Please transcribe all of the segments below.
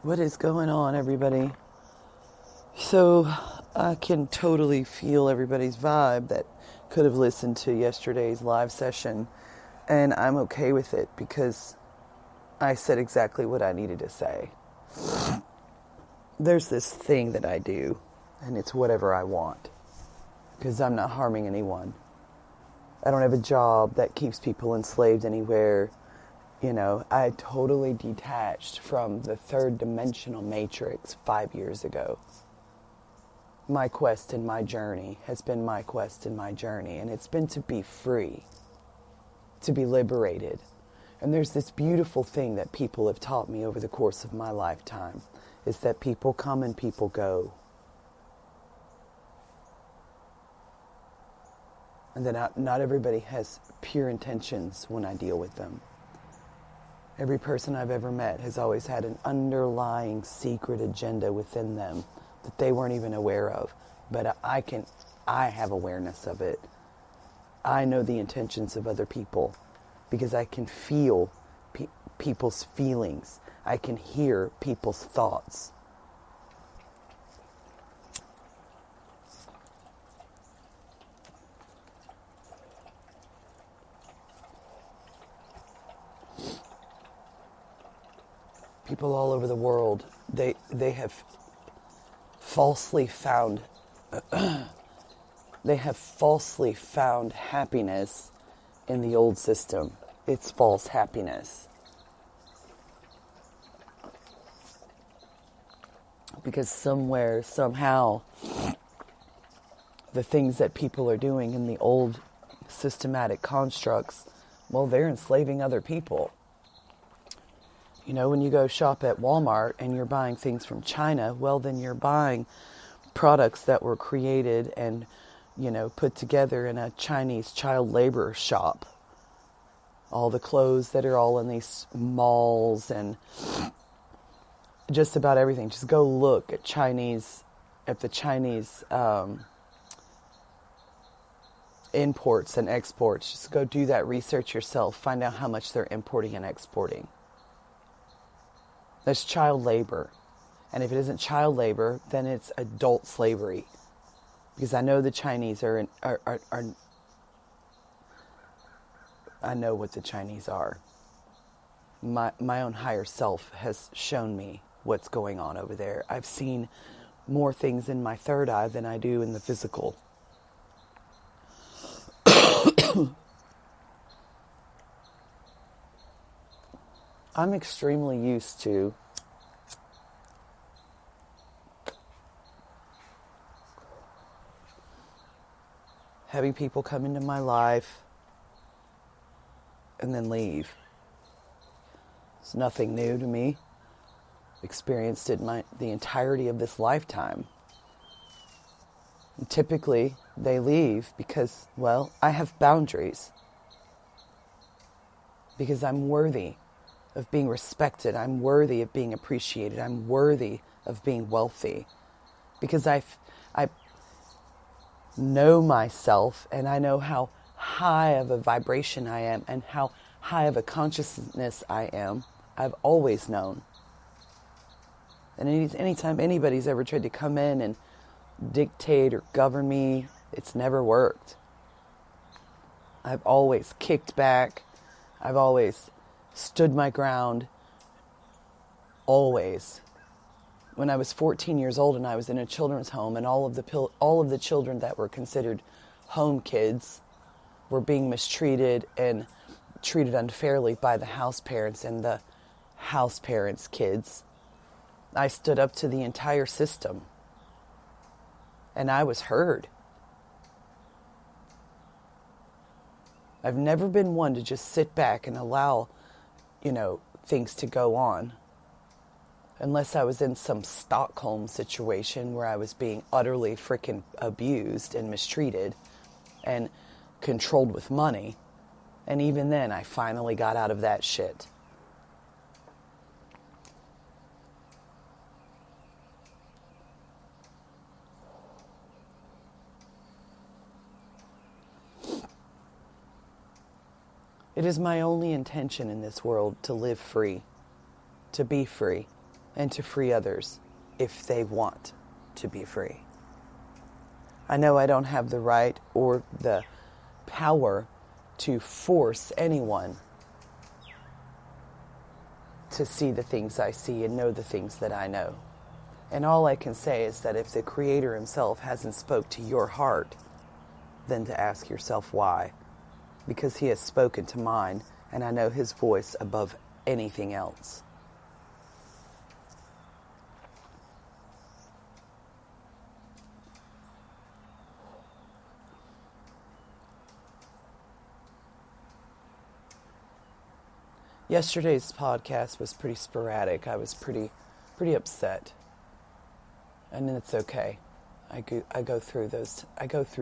What is going on, everybody? So, I can totally feel everybody's vibe that could have listened to yesterday's live session, and I'm okay with it because I said exactly what I needed to say. There's this thing that I do, and it's whatever I want because I'm not harming anyone. I don't have a job that keeps people enslaved anywhere. You know, I totally detached from the third dimensional matrix 5 years ago. My quest and my journey has been my quest and my journey, and it's been to be free, to be liberated. And there's this beautiful thing that people have taught me over the course of my lifetime, is that people come and people go. And that not everybody has pure intentions when I deal with them. Every person I've ever met has always had an underlying secret agenda within them that they weren't even aware of. But I have awareness of it. I know the intentions of other people because I can feel people's feelings. I can hear people's thoughts. People all over the world, they have falsely found happiness in the old system. It's false happiness. Because somewhere, somehow, the things that people are doing in the old systematic constructs, well, they're enslaving other people. You know, when you go shop at Walmart and you're buying things from China, well, then you're buying products that were created and, you know, put together in a Chinese child labor shop. All the clothes that are all in these malls and just about everything. Just go look at the Chinese imports and exports. Just go do that research yourself. Find out how much they're importing and exporting. That's child labor. And if it isn't child labor, then it's adult slavery. Because I know the Chinese are I know what the Chinese are. My own higher self has shown me what's going on over there. I've seen more things in my third eye than I do in the physical. I'm extremely used to having people come into my life and then leave. It's nothing new to me. Experienced it the entirety of this lifetime. And typically, they leave because, well, I have boundaries. Because I'm worthy of being respected. I'm worthy of being appreciated. I'm worthy of being wealthy. Because I know myself and I know how high of a vibration I am and how high of a consciousness I am. I've always known. And anytime anybody's ever tried to come in and dictate or govern me, it's never worked. I've always kicked back. I've always stood my ground. Always. When I was 14 years old and I was in a children's home and all of the children that were considered home kids were being mistreated and treated unfairly by the house parents and the house parents' kids, I stood up to the entire system. And I was heard. I've never been one to just sit back and allow, things to go on. Unless I was in some Stockholm situation where I was being utterly freaking abused and mistreated and controlled with money. And even then, I finally got out of that shit. It is my only intention in this world to live free, to be free. and to free others if they want to be free. I know I don't have the right or the power to force anyone to see the things I see and know the things that I know. And all I can say is that if the Creator himself hasn't spoke to your heart, then to ask yourself why. Because he has spoken to mine, and I know his voice above anything else. Yesterday's podcast was pretty sporadic. I was pretty upset. And it's okay. I go through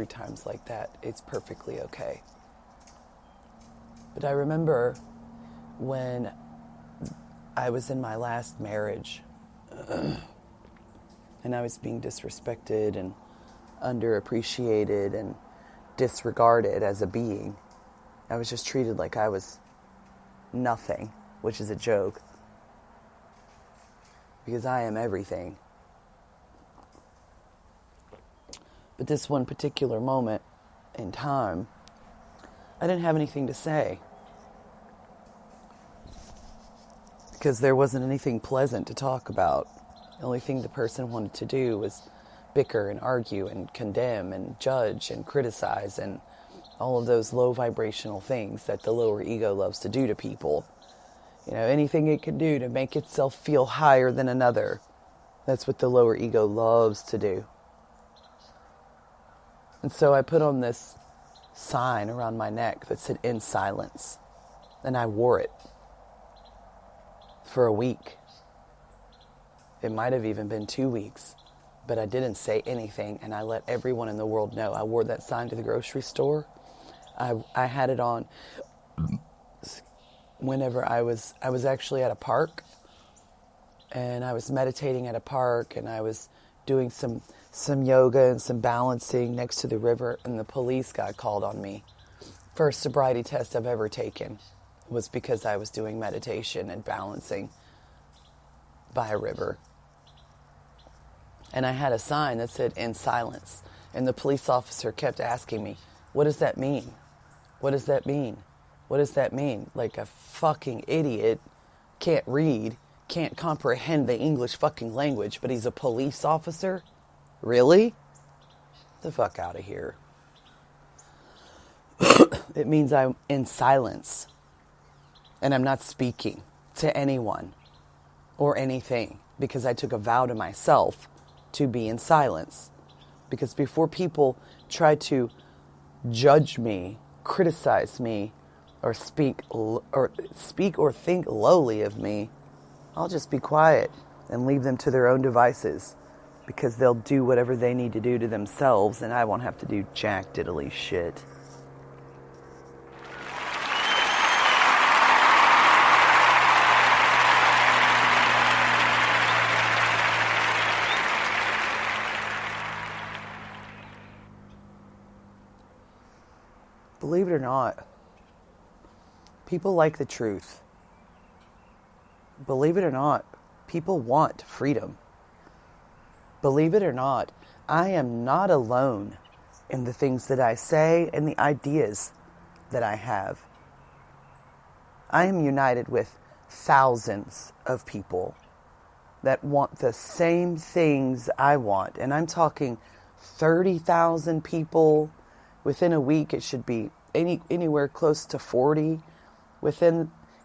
times like that. It's perfectly okay. But I remember when I was in my last marriage and I was being disrespected and underappreciated and disregarded as a being. I was just treated like I was nothing, which is a joke. Because I am everything. But this one particular moment in time, I didn't have anything to say. Because there wasn't anything pleasant to talk about. The only thing the person wanted to do was bicker and argue and condemn and judge and criticize and all of those low vibrational things that the lower ego loves to do to people. You know, anything it can do to make itself feel higher than another. That's what the lower ego loves to do. And so I put on this sign around my neck that said, "In silence." And I wore it for a week. It might have even been 2 weeks. But I didn't say anything, and I let everyone in the world know. I wore that sign to the grocery store. I had it on whenever I was actually at a park, and I was meditating at a park, and I was doing some yoga and some balancing next to the river, and the police got called on me. First sobriety test I've ever taken was because I was doing meditation and balancing by a river. And I had a sign that said, "In silence." And the police officer kept asking me, "What does that mean? What does that mean? What does that mean?" Like a fucking idiot, can't read, can't comprehend the English fucking language, but he's a police officer? Really? Get the fuck out of here. It means I'm in silence. And I'm not speaking to anyone or anything because I took a vow to myself to be in silence. Because before people try to judge me, criticize me, or speak or think lowly of me, I'll just be quiet and leave them to their own devices, because they'll do whatever they need to do to themselves, and I won't have to do jack diddly shit. Believe it or not, people like the truth. Believe it or not, people want freedom. Believe it or not, I am not alone in the things that I say and the ideas that I have. I am united with thousands of people that want the same things I want. And I'm talking 30,000 people. Within a week, it should be anywhere close to 40.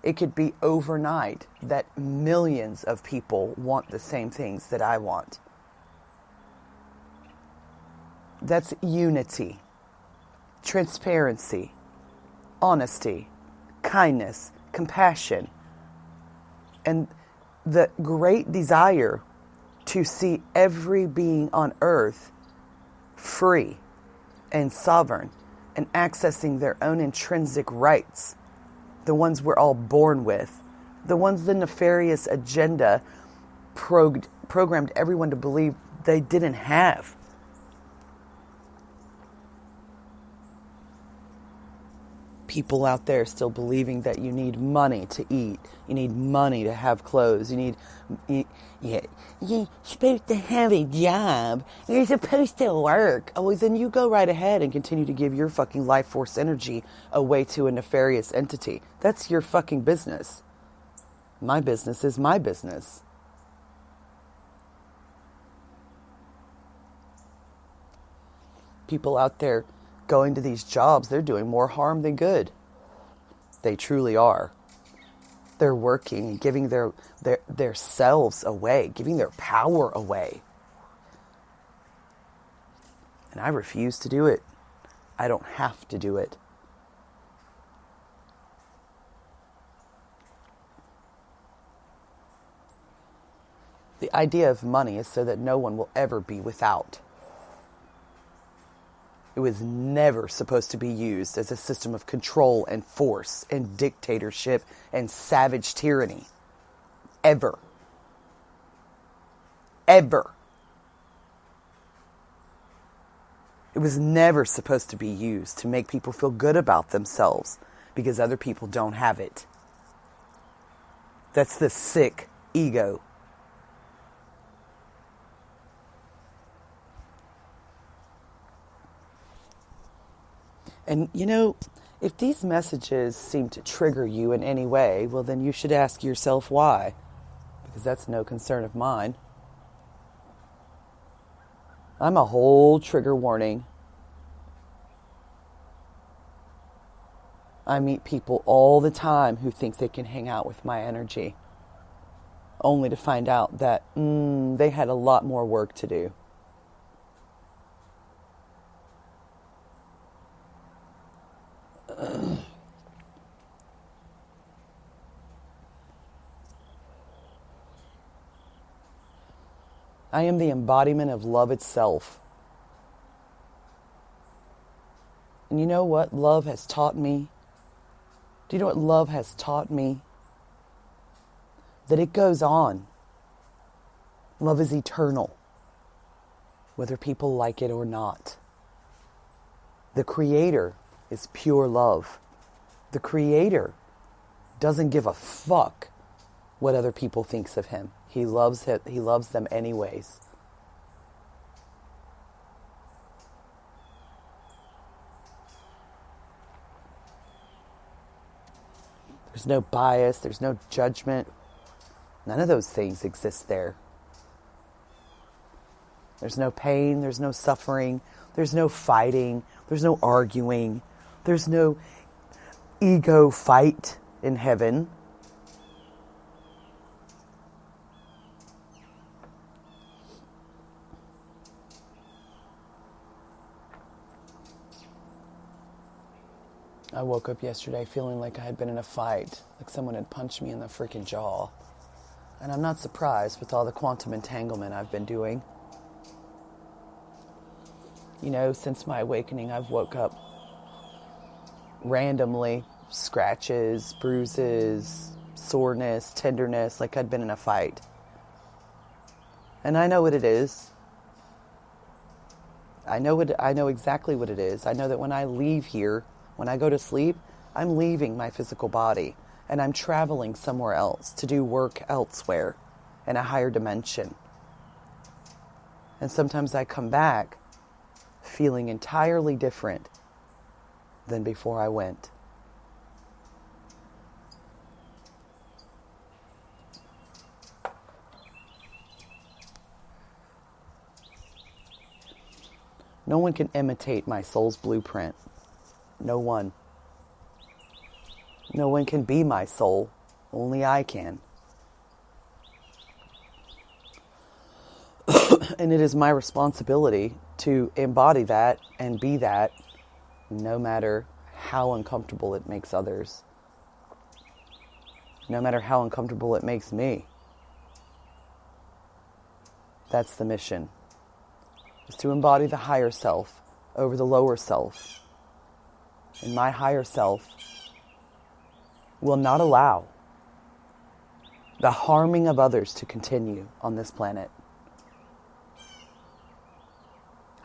It could be overnight that millions of people want the same things that I want. That's unity, transparency, honesty, kindness, compassion, and the great desire to see every being on earth free and sovereign and accessing their own intrinsic rights, the ones we're all born with, the ones the nefarious agenda programmed everyone to believe they didn't have. people out there still believing that you need money to eat, you need money to have clothes, you're supposed to have a job, you're supposed to work. Oh, well, then you go right ahead and continue to give your fucking life force energy away to a nefarious entity. That's your fucking business. My business is my business. People out there going to these jobs, they're doing more harm than good. They truly are. They're working and giving their selves away, giving their power away. And I refuse to do it. I don't have to do it. The idea of money is so that no one will ever be without. It was never supposed to be used as a system of control and force and dictatorship and savage tyranny. Ever. Ever. It was never supposed to be used to make people feel good about themselves because other people don't have it. That's the sick ego. And, you know, if these messages seem to trigger you in any way, well, then you should ask yourself why. Because that's no concern of mine. I'm a whole trigger warning. I meet people all the time who think they can hang out with my energy, only to find out that they had a lot more work to do. I am the embodiment of love itself. And you know what love has taught me? Do you know what love has taught me? That it goes on. Love is eternal, whether people like it or not. The Creator is pure love. The Creator doesn't give a fuck what other people thinks of him. He loves them anyways. There's no bias, there's no judgment. None of those things exist there. There's no pain, there's no suffering, there's no fighting, there's no arguing, there's no ego fight in heaven. I woke up yesterday feeling like I had been in a fight, like someone had punched me in the freaking jaw. And I'm not surprised with all the quantum entanglement I've been doing. You know, since my awakening, I've woke up randomly, scratches, bruises, soreness, tenderness, like I'd been in a fight. And I know what it is. I know exactly what it is. I know that when I leave here, when I go to sleep, I'm leaving my physical body and I'm traveling somewhere else to do work elsewhere in a higher dimension. And sometimes I come back feeling entirely different than before I went. No one can imitate my soul's blueprint. No one. No one can be my soul. Only I can. And it is my responsibility to embody that and be that, no matter how uncomfortable it makes others. No matter how uncomfortable it makes me. That's the mission. Is to embody the higher self over the lower self. And my higher self will not allow the harming of others to continue on this planet.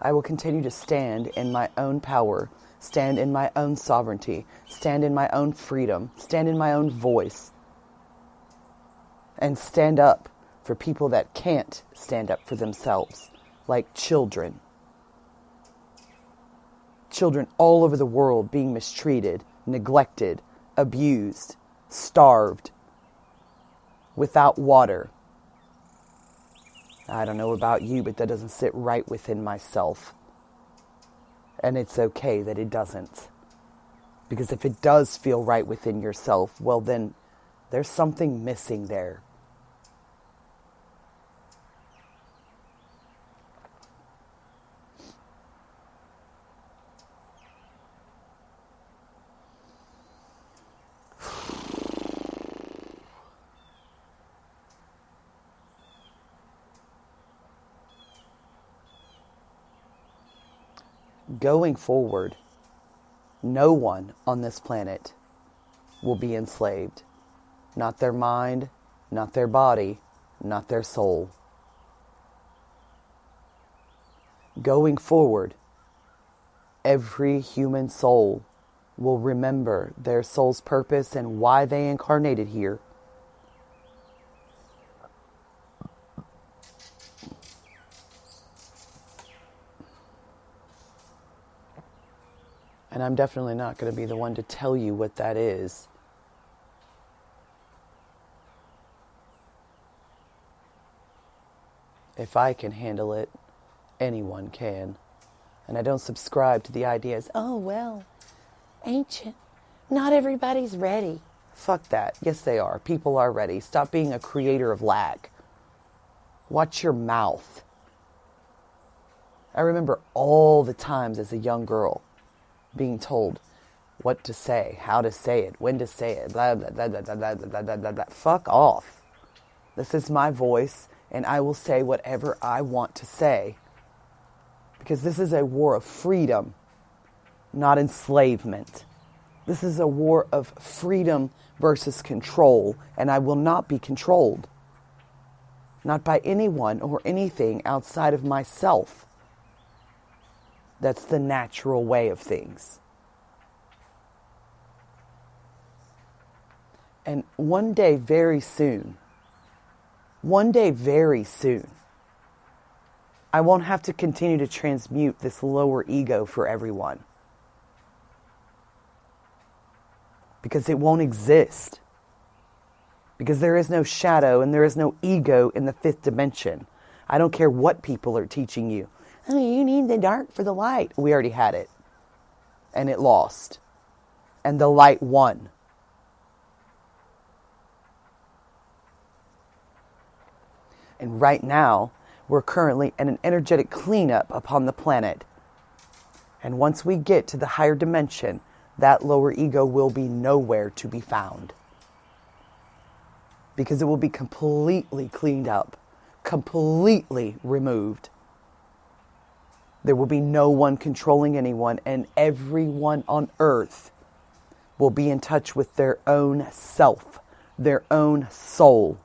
I will continue to stand in my own power, stand in my own sovereignty, stand in my own freedom, stand in my own voice, and stand up for people that can't stand up for themselves, like children. Children all over the world being mistreated, neglected, abused, starved, without water. I don't know about you, but that doesn't sit right within myself. And it's okay that it doesn't. Because if it does feel right within yourself, well then, there's something missing there. Going forward, no one on this planet will be enslaved. Not their mind, not their body, not their soul. Going forward, every human soul will remember their soul's purpose and why they incarnated here. And I'm definitely not going to be the one to tell you what that is. If I can handle it, anyone can. And I don't subscribe to the ideas, oh, well, ancient. Not everybody's ready. Fuck that. Yes, they are. People are ready. Stop being a creator of lack. Watch your mouth. I remember all the times as a young girl being told what to say, how to say it, when to say it, blah, blah, blah, blah, blah, blah, blah, blah, blah, blah. Fuck off. This is my voice, and I will say whatever I want to say. Because this is a war of freedom, not enslavement. This is a war of freedom versus control, and I will not be controlled. Not by anyone or anything outside of myself. That's the natural way of things. And one day very soon, I won't have to continue to transmute this lower ego for everyone. Because it won't exist. Because there is no shadow and there is no ego in the fifth dimension. I don't care what people are teaching you. Oh, you need the dark for the light. We already had it. And it lost. And the light won. And right now, we're currently in an energetic cleanup upon the planet. And once we get to the higher dimension, that lower ego will be nowhere to be found. Because it will be completely cleaned up. Completely removed. There will be no one controlling anyone, and everyone on earth will be in touch with their own self, their own soul.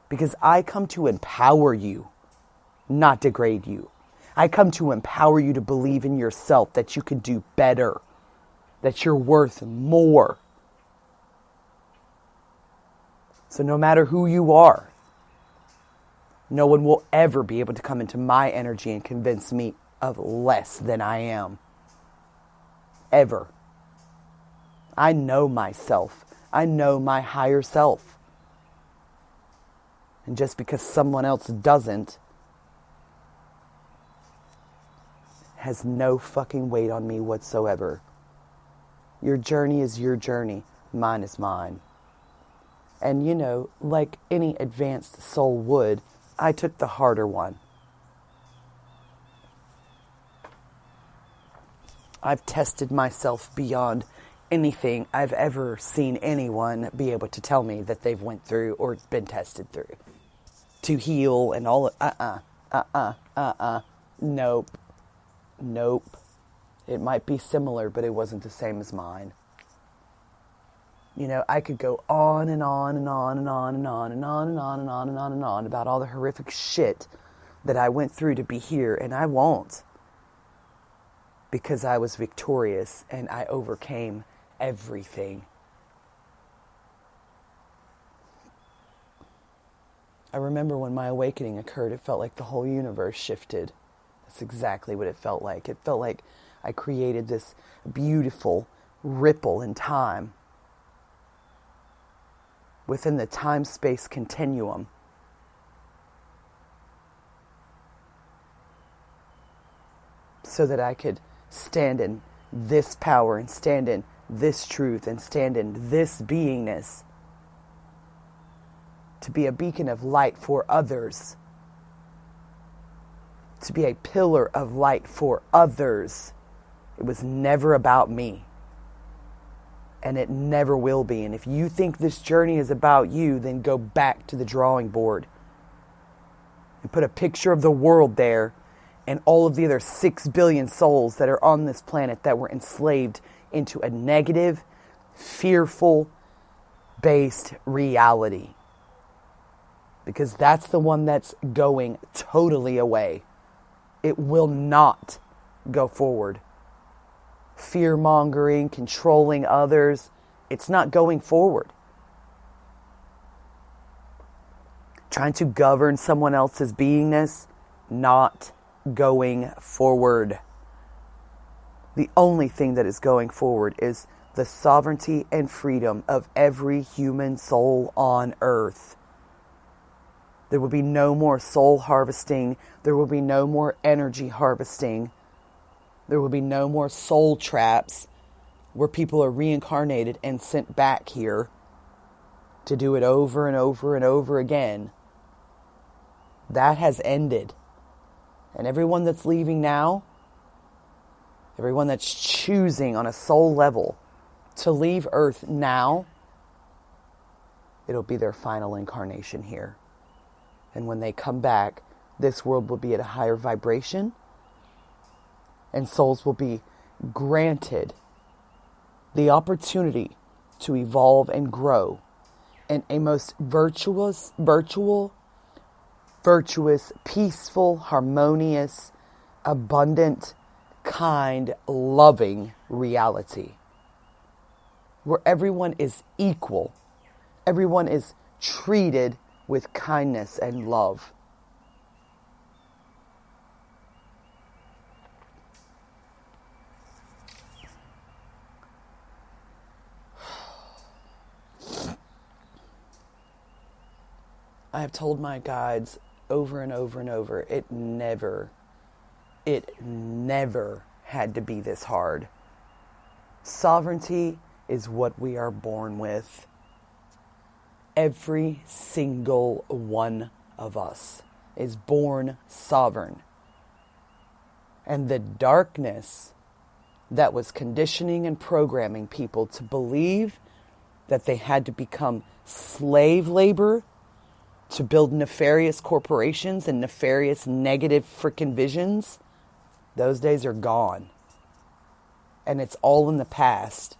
Because I come to empower you, not degrade you. I come to empower you to believe in yourself, that you can do better, that you're worth more. So no matter who you are, no one will ever be able to come into my energy and convince me of less than I am. Ever. I know myself. I know my higher self. And just because someone else doesn't, has no fucking weight on me whatsoever. Your journey is your journey. Mine is mine. And you know, like any advanced soul would, I took the harder one. I've tested myself beyond anything I've ever seen anyone be able to tell me that they've went through or been tested through. To heal and all nope. It might be similar, but it wasn't the same as mine. You know, I could go on and on and on and on and on and on and on and on and on and on about all the horrific shit that I went through to be here, and I won't. because I was victorious and I overcame everything. I remember when my awakening occurred, it felt like the whole universe shifted. That's exactly what it felt like. It felt like I created this beautiful ripple in time within the time-space continuum. So that I could stand in this power and stand in this truth and stand in this beingness. To be a beacon of light for others. To be a pillar of light for others. It was never about me. And it never will be. And if you think this journey is about you, then go back to the drawing board. And put a picture of the world there. And all of the other 6 billion souls that are on this planet that were enslaved into a negative, fearful based reality. Because that's the one that's going totally away. It will not go forward. Fear-mongering, controlling others, it's not going forward. Trying to govern someone else's beingness, not going forward. The only thing that is going forward is the sovereignty and freedom of every human soul on earth. There will be no more soul harvesting. There will be no more energy harvesting. There will be no more soul traps where people are reincarnated and sent back here to do it over and over and over again. That has ended. And everyone that's leaving now, everyone that's choosing on a soul level to leave Earth now, it'll be their final incarnation here. And when they come back, this world will be at a higher vibration, and souls will be granted the opportunity to evolve and grow in a most virtuous, peaceful, harmonious, abundant, kind, loving reality. Where everyone is equal. Everyone is treated with kindness and love. I have told my guides over and over and over, it never had to be this hard. Sovereignty is what we are born with. Every single one of us is born sovereign. And the darkness that was conditioning and programming people to believe that they had to become slave labor to build nefarious corporations and nefarious negative freaking visions, those days are gone. And it's all in the past.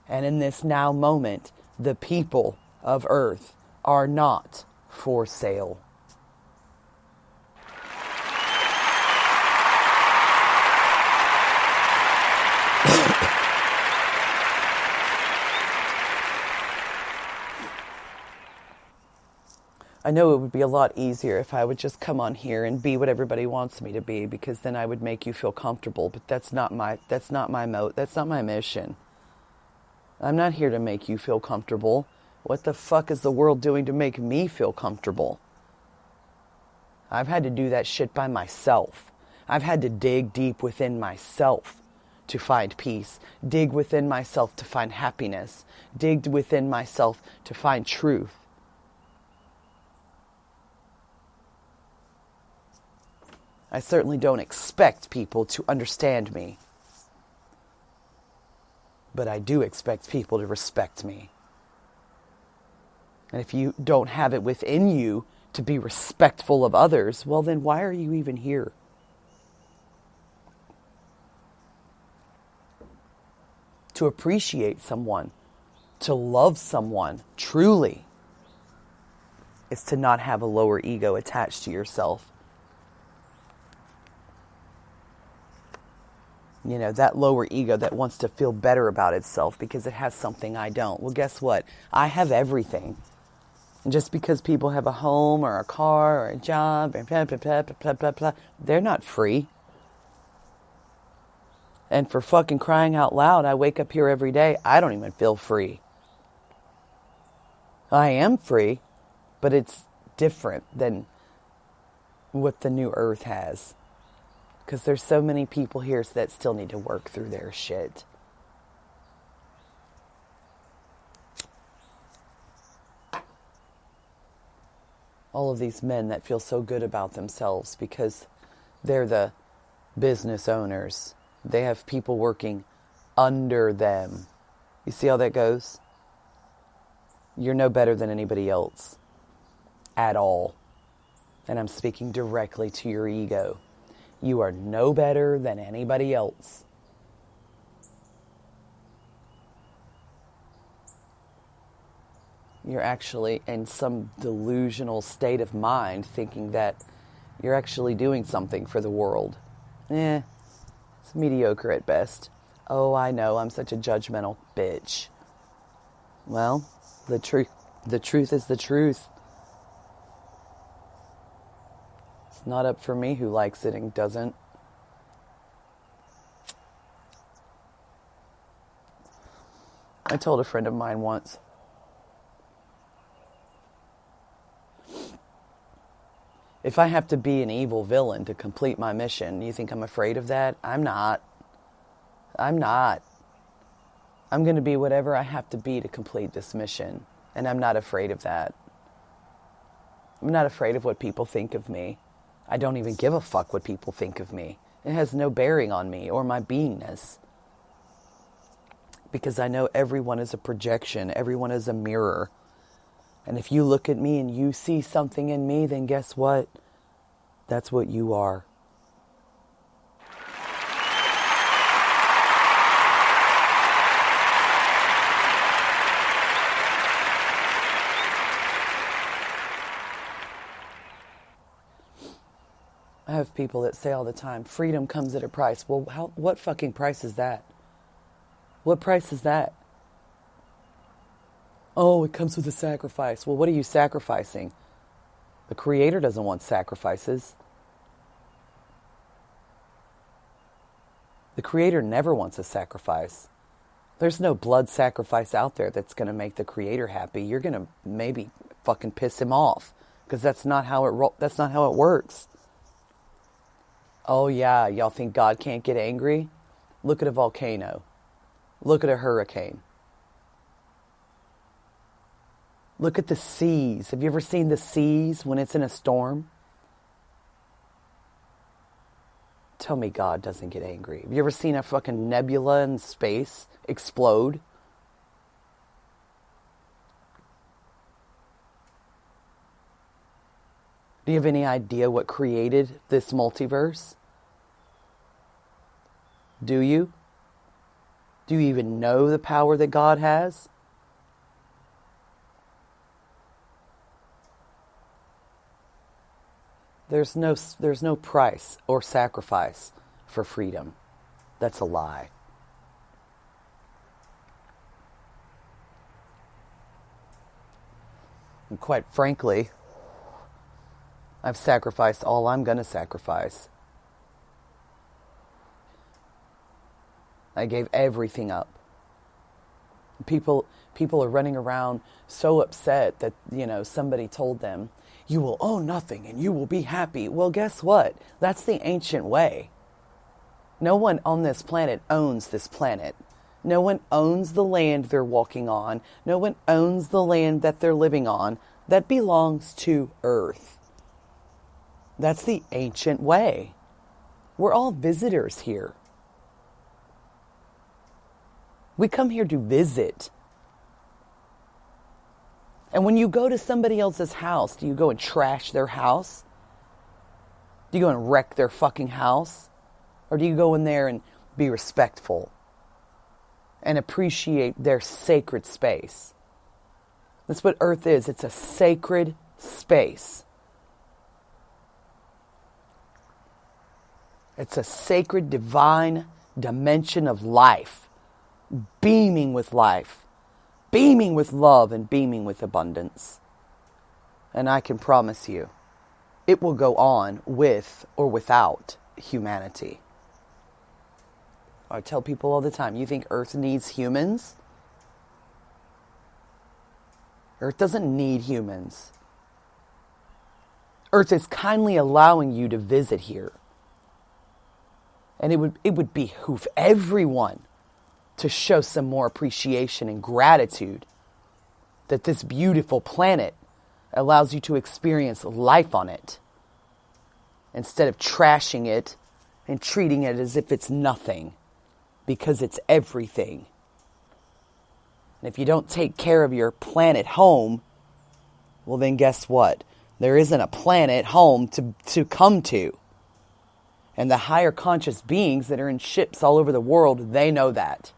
And in this now moment, the people of Earth are not for sale. I know it would be a lot easier if I would just come on here and be what everybody wants me to be, because then I would make you feel comfortable. But that's not my mission. I'm not here to make you feel comfortable. What the fuck is the world doing to make me feel comfortable? I've had to do that shit by myself. I've had to dig deep within myself to find peace. Dig within myself to find happiness. Dig within myself to find truth. I certainly don't expect people to understand me. But I do expect people to respect me. And if you don't have it within you to be respectful of others, well then why are you even here? To appreciate someone, to love someone truly, is to not have a lower ego attached to yourself. You know, that lower ego that wants to feel better about itself because it has something I don't. Well, guess what? I have everything. And just because people have a home or a car or a job, and blah, blah, blah, blah, blah, blah, they're not free. And for fucking crying out loud, I wake up here every day, I don't even feel free. I am free, but it's different than what the new earth has. Because there's so many people here that still need to work through their shit. All of these men that feel so good about themselves because they're the business owners. They have people working under them. You see how that goes? You're no better than anybody else. At all. And I'm speaking directly to your ego. You are no better than anybody else. You're actually in some delusional state of mind thinking that you're actually doing something for the world. It's mediocre at best. Oh, I know, I'm such a judgmental bitch. Well, the truth is the truth. It's not up for me who likes it and doesn't. I told a friend of mine once, if I have to be an evil villain to complete my mission, you think I'm afraid of that? I'm not. I'm going to be whatever I have to be to complete this mission. And I'm not afraid of that. I'm not afraid of what people think of me. I don't even give a fuck what people think of me. It has no bearing on me or my beingness. Because I know everyone is a projection. Everyone is a mirror. And if you look at me and you see something in me, then guess what? That's what you are. I have people that say all the time, freedom comes at a price. Well, what fucking price is that? What price is that? Oh, it comes with a sacrifice. Well, what are you sacrificing? The Creator doesn't want sacrifices. The Creator never wants a sacrifice. There's no blood sacrifice out there that's going to make the Creator happy. You're going to maybe fucking piss him off because that's not how it works. Oh yeah, y'all think God can't get angry? Look at a volcano. Look at a hurricane. Look at the seas. Have you ever seen the seas when it's in a storm? Tell me God doesn't get angry. Have you ever seen a fucking nebula in space explode? Do you have any idea what created this multiverse? Do you? Do you even know the power that God has? There's no price or sacrifice for freedom. That's a lie. And quite frankly, I've sacrificed all I'm going to sacrifice. I gave everything up. People are running around so upset that, somebody told them, you will own nothing and you will be happy. Well, guess what? That's the ancient way. No one on this planet owns this planet. No one owns the land they're walking on. No one owns the land that they're living on. That belongs to Earth. That's the ancient way. We're all visitors here. We come here to visit. And when you go to somebody else's house, do you go and trash their house? Do you go and wreck their fucking house? Or do you go in there and be respectful and appreciate their sacred space? That's what Earth is. It's a sacred space. It's a sacred, divine dimension of life, beaming with life, beaming with love, and beaming with abundance. And I can promise you, it will go on with or without humanity. I tell people all the time, you think Earth needs humans? Earth doesn't need humans. Earth is kindly allowing you to visit here. And it would behoove everyone to show some more appreciation and gratitude that this beautiful planet allows you to experience life on it, instead of trashing it and treating it as if it's nothing, because it's everything. And if you don't take care of your planet home, well then guess what? There isn't a planet home to come to. And the higher conscious beings that are in ships all over the world, they know that.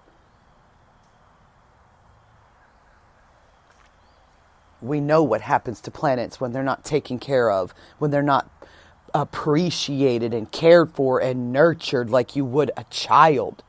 We know what happens to planets when they're not taken care of, when they're not appreciated and cared for and nurtured like you would a child.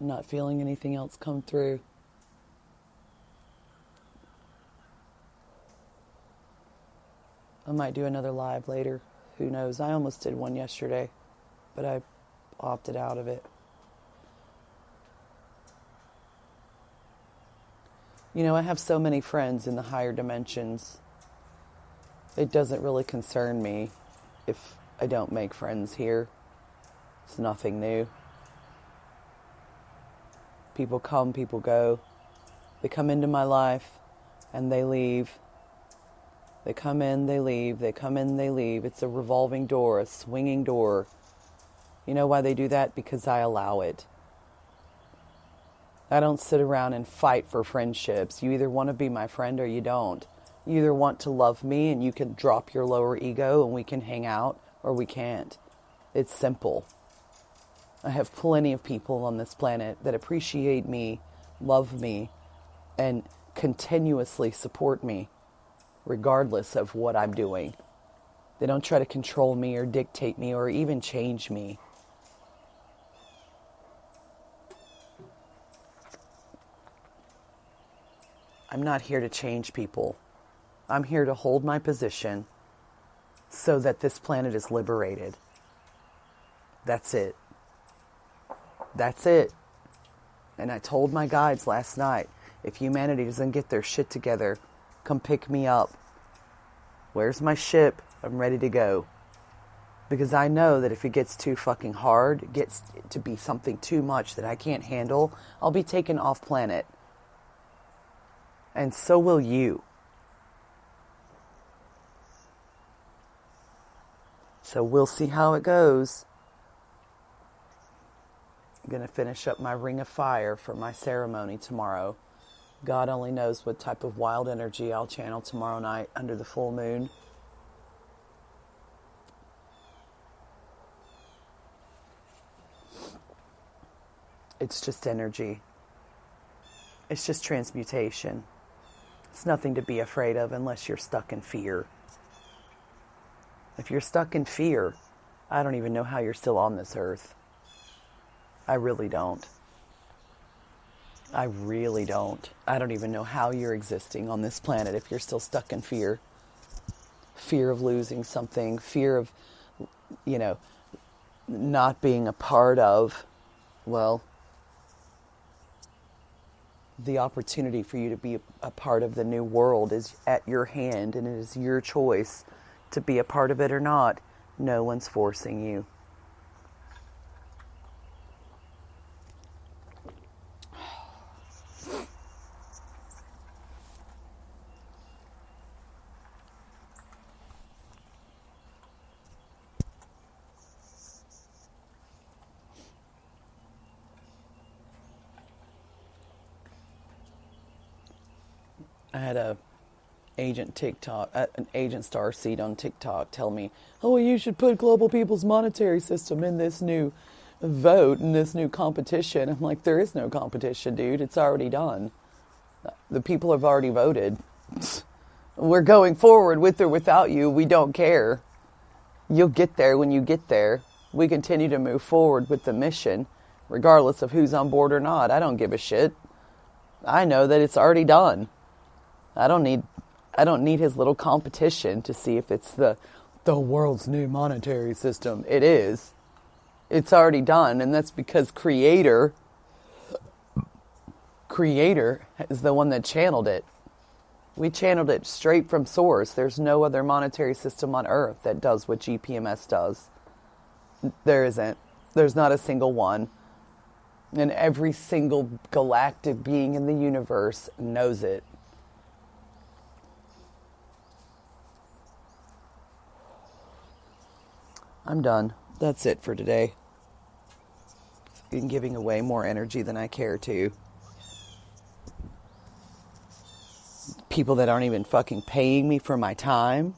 I'm not feeling anything else come through. I might do another live later. Who knows? I almost did one yesterday, but I opted out of it. You know, I have so many friends in the higher dimensions. It doesn't really concern me if I don't make friends here. It's nothing new. People come, people go. They come into my life and they leave. They come in, they leave. They come in, they leave. It's a revolving door, a swinging door. You know why they do that? Because I allow it. I don't sit around and fight for friendships. You either want to be my friend or you don't. You either want to love me and you can drop your lower ego and we can hang out, or we can't. It's simple. I have plenty of people on this planet that appreciate me, love me, and continuously support me, regardless of what I'm doing. They don't try to control me or dictate me or even change me. I'm not here to change people. I'm here to hold my position so that this planet is liberated. That's it. That's it. And I told my guides last night, if humanity doesn't get their shit together, come pick me up. Where's my ship? I'm ready to go. Because I know that if it gets too fucking hard, it gets to be something too much that I can't handle, I'll be taken off planet. And so will you. So we'll see how it goes. I'm going to finish up my ring of fire for my ceremony tomorrow. God only knows what type of wild energy I'll channel tomorrow night under the full moon. It's just energy. It's just transmutation. It's nothing to be afraid of unless you're stuck in fear. If you're stuck in fear, I don't even know how you're still on this earth. I really don't. I really don't. I don't even know how you're existing on this planet if you're still stuck in fear. Fear of losing something, fear of, not being a part of, the opportunity for you to be a part of the new world is at your hand, and it is your choice to be a part of it or not. No one's forcing you. I had an agent Starseed on TikTok tell me, oh, well, you should put global people's monetary system in this new vote, in this new competition. I'm like, there is no competition, dude. It's already done. The people have already voted. We're going forward with or without you. We don't care. You'll get there when you get there. We continue to move forward with the mission, regardless of who's on board or not. I don't give a shit. I know that it's already done. I don't need his little competition to see if it's the world's new monetary system. It is. It's already done, and that's because Creator is the one that channeled it. We channeled it straight from source. There's no other monetary system on Earth that does what GPMS does. There isn't. There's not a single one. And every single galactic being in the universe knows it. I'm done. That's it for today. I'm giving away more energy than I care to. People that aren't even fucking paying me for my time.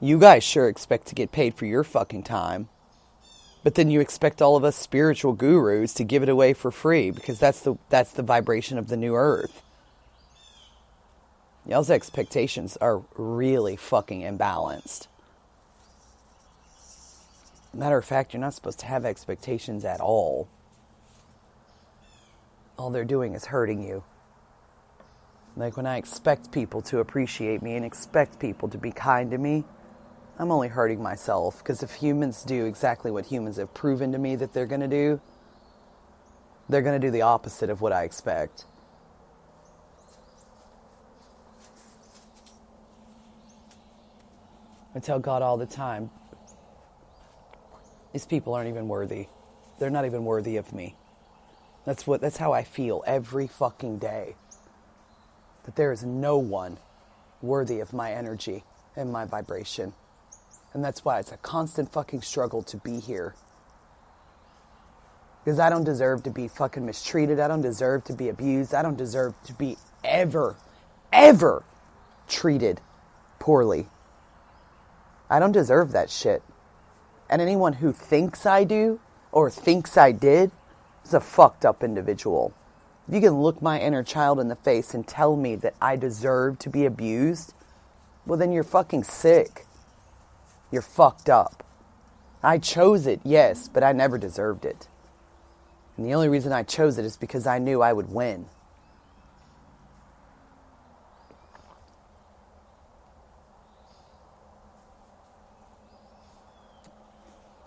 You guys sure expect to get paid for your fucking time. But then you expect all of us spiritual gurus to give it away for free because that's the vibration of the new earth. Y'all's expectations are really fucking imbalanced. Matter of fact, you're not supposed to have expectations at all. All they're doing is hurting you. Like when I expect people to appreciate me and expect people to be kind to me, I'm only hurting myself. Because if humans do exactly what humans have proven to me that they're going to do, they're going to do the opposite of what I expect. I tell God all the time, these people aren't even worthy. They're not even worthy of me. That's how I feel every fucking day. That there is no one worthy of my energy and my vibration. And that's why it's a constant fucking struggle to be here. Because I don't deserve to be fucking mistreated. I don't deserve to be abused. I don't deserve to be ever treated poorly. I don't deserve that shit. And anyone who thinks I do or thinks I did is a fucked up individual. If you can look my inner child in the face and tell me that I deserve to be abused, well then you're fucking sick. You're fucked up. I chose it, yes, but I never deserved it. And the only reason I chose it is because I knew I would win.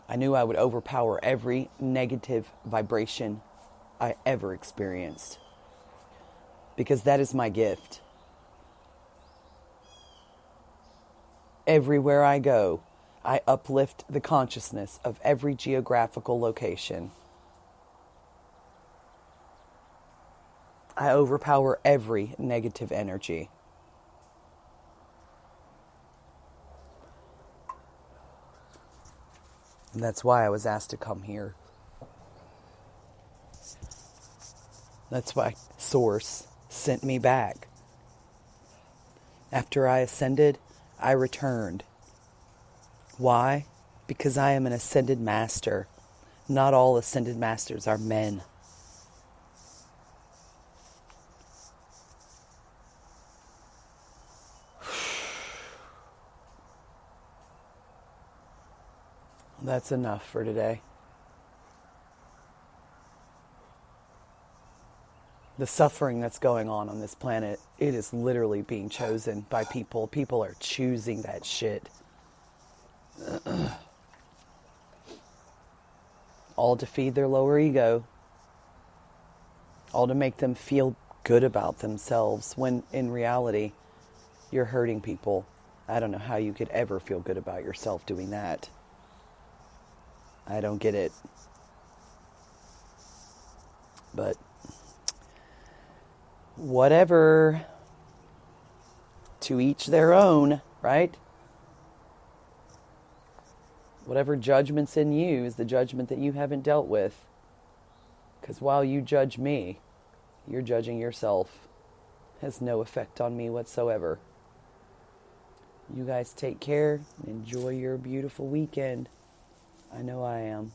I knew I would overpower every negative vibration I ever experienced. Because that is my gift. Everywhere I go, I uplift the consciousness of every geographical location. I overpower every negative energy. And that's why I was asked to come here. That's why Source sent me back. After I ascended, I returned. Why? Because I am an ascended master. Not all ascended masters are men. That's enough for today. The suffering that's going on this planet, it is literally being chosen by people. People are choosing that shit. All to feed their lower ego. All to make them feel good about themselves, when in reality, you're hurting people. I don't know how you could ever feel good about yourself doing that. I don't get it. But whatever. To each their own, right? Whatever judgment's in you is the judgment that you haven't dealt with. Because while you judge me, you're judging yourself. Has no effect on me whatsoever. You guys take care and enjoy your beautiful weekend. I know I am.